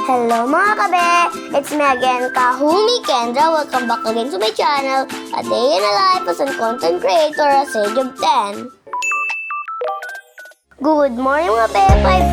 Hello mga kabe! It's me again, Kahumi Kendra. Welcome back again to my channel, A Day in a Life as a Content Creator, a Sage of 10. Good morning mga be!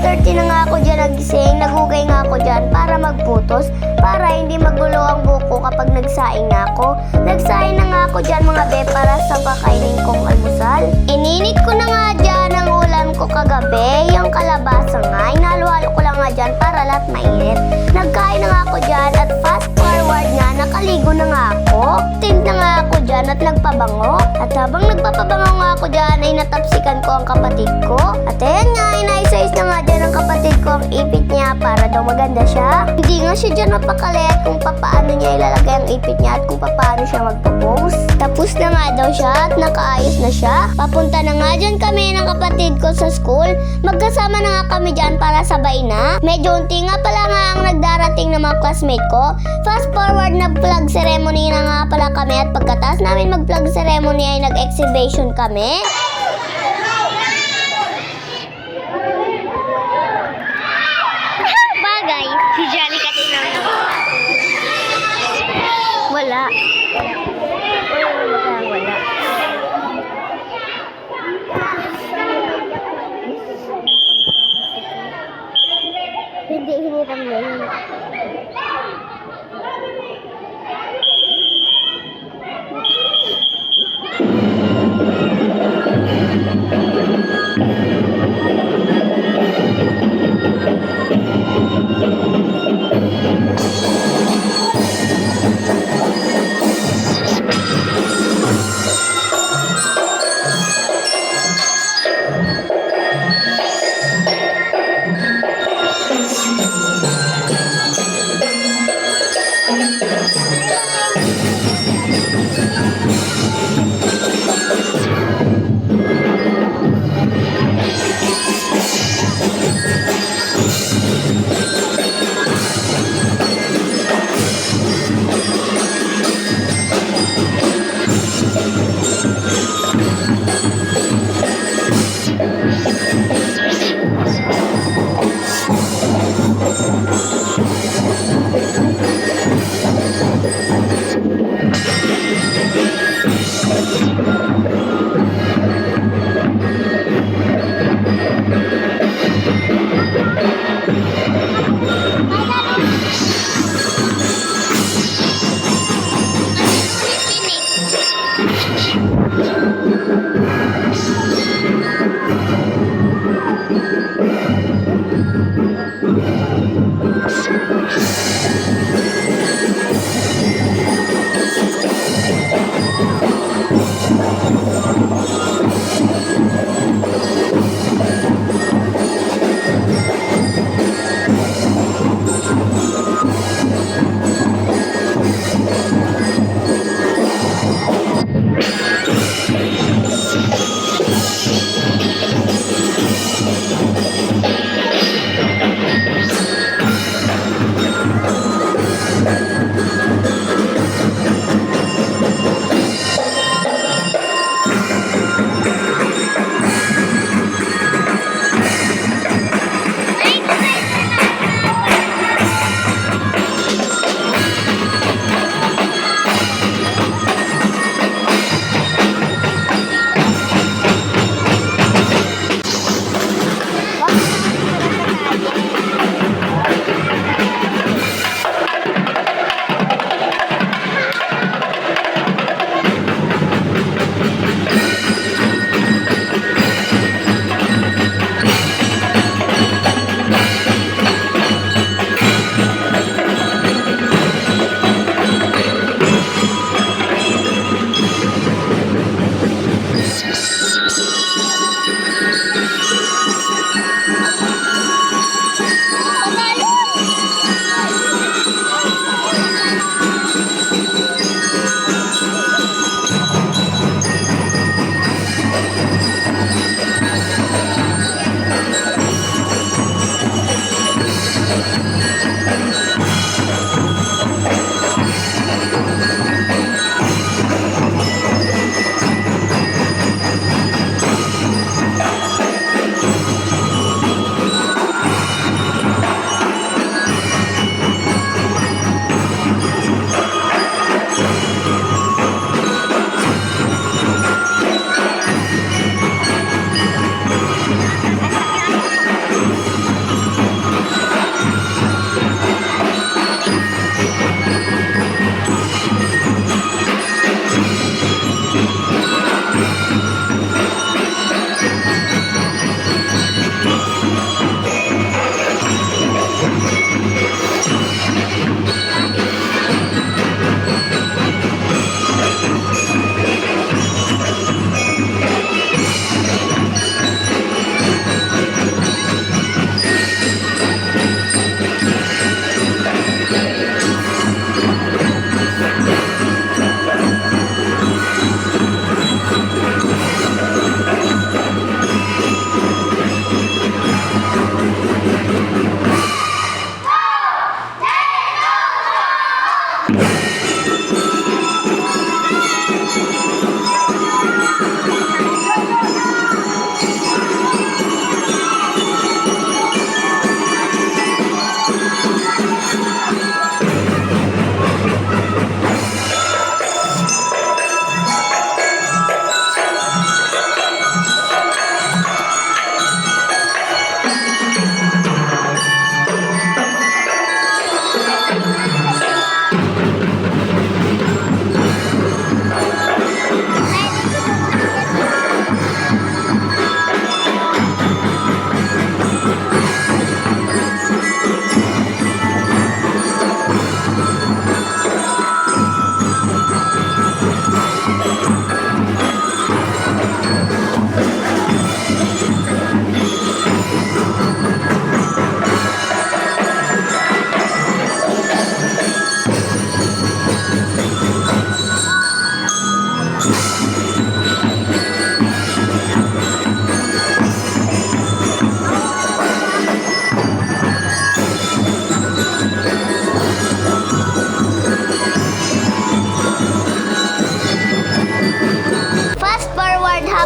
5:30 na nga ako dyan nagising. Nagugay nga ako dyan para magputos, para hindi magulo ang buko kapag nagsaing na ako. Nagsaing na nga ako dyan mga be para sa kakainin kong almusal. Ininit ko na nga dyan ang ulam ko kagabi, yung kalabasa nga. Inalo-halo ko lang nga dyan para lahat mainit. Nagkain na nga ako dyan at fast forward nga, nakaligo na nga ako. Tint na nga ako dyan at nagpabango. At habang nagpapabango nga ako dyan ay natapsikan ko ang kapatid ko. At ayan nga, inayos-ayos na nga dyan ang kapatid ko ang ipit niya para daw maganda siya. Hindi nga siya dyan mapakali at kung papaano niya ilalagay ang ipit niya at kung papaano siya magpo-pose. Tapos na nga daw siya at nakaayos na siya. Papunta na nga dyan kami ng kapatid ko sa school. Magkasama na nga kami dyan para sabay na. Medyo unti nga pala nga ang nagdarating ng mga classmate ko. Fast forward, nag-flag ceremony na nga pala kami at pagkatapos namin mag-flag ceremony ay nag-exhibition kami. Bagay, si Johnny Katina. Wala. Wala. Hindi hiniram na yun.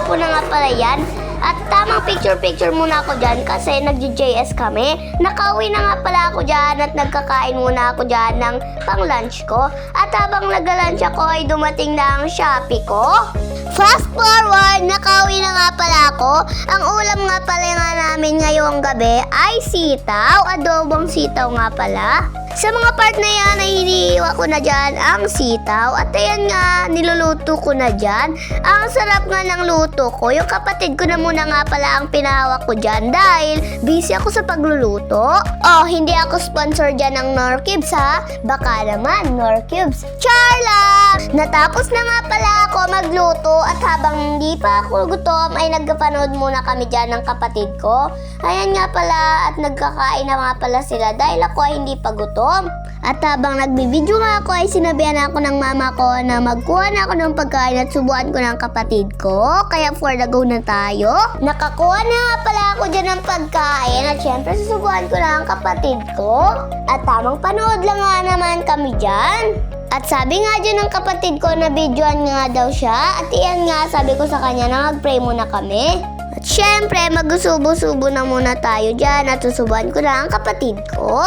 hapon na nga pala yan. At tamang picture-picture muna ako dyan kasi nag-JS kami. Nakauwi na nga pala ako dyan at nagkakain muna ako dyan ng pang-lunch ko. At habang nag-lunch ako ay dumating na ang Shopee ko. Fast forward, nakauwi na nga pala ako. Ang ulam nga pala nga namin ngayong gabi ay sitaw. Adobong sitaw nga pala. Sa mga part na yan ay hinihiwa ko na dyan ang sitaw. At ayan nga, niluluto ko na dyan. Ang sarap nga ng luto ko. Yung kapatid ko na muna nga pala ang pinahawak ko dyan dahil busy ako sa pagluluto. Oh, hindi ako sponsor dyan ng Norcubes ha. Baka naman, Norcubes. Char lang! Natapos na nga pala ako magluto at habang hindi pa ako gutom ay nagpanood muna kami dyan ng kapatid ko. Ayan nga pala at nagkakain na nga pala sila dahil ako ay hindi pa gutom. At habang nagbibideo nga ako ay sinabihan ako ng mama ko na magkuha na ako ng pagkain at subuan ko ng kapatid ko. Kaya for the go na tayo. Nakakuha na nga pala ako dyan ng pagkain at syempre susubuan ko na ang kapatid ko. At tamang panood lang nga naman kami dyan. At sabi nga dyan ng kapatid ko na videoan nga daw siya. At iyan nga sabi ko sa kanya na mag-pray muna kami. At syempre mag-usubo-subo na muna tayo dyan at susubuan ko na ang kapatid ko.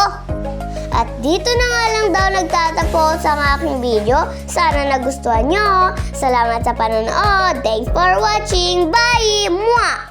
At dito na nga lang daw nagtatapos ang aking video. Sana nagustuhan nyo. Salamat sa panonood. Thanks for watching. Bye! Mwah!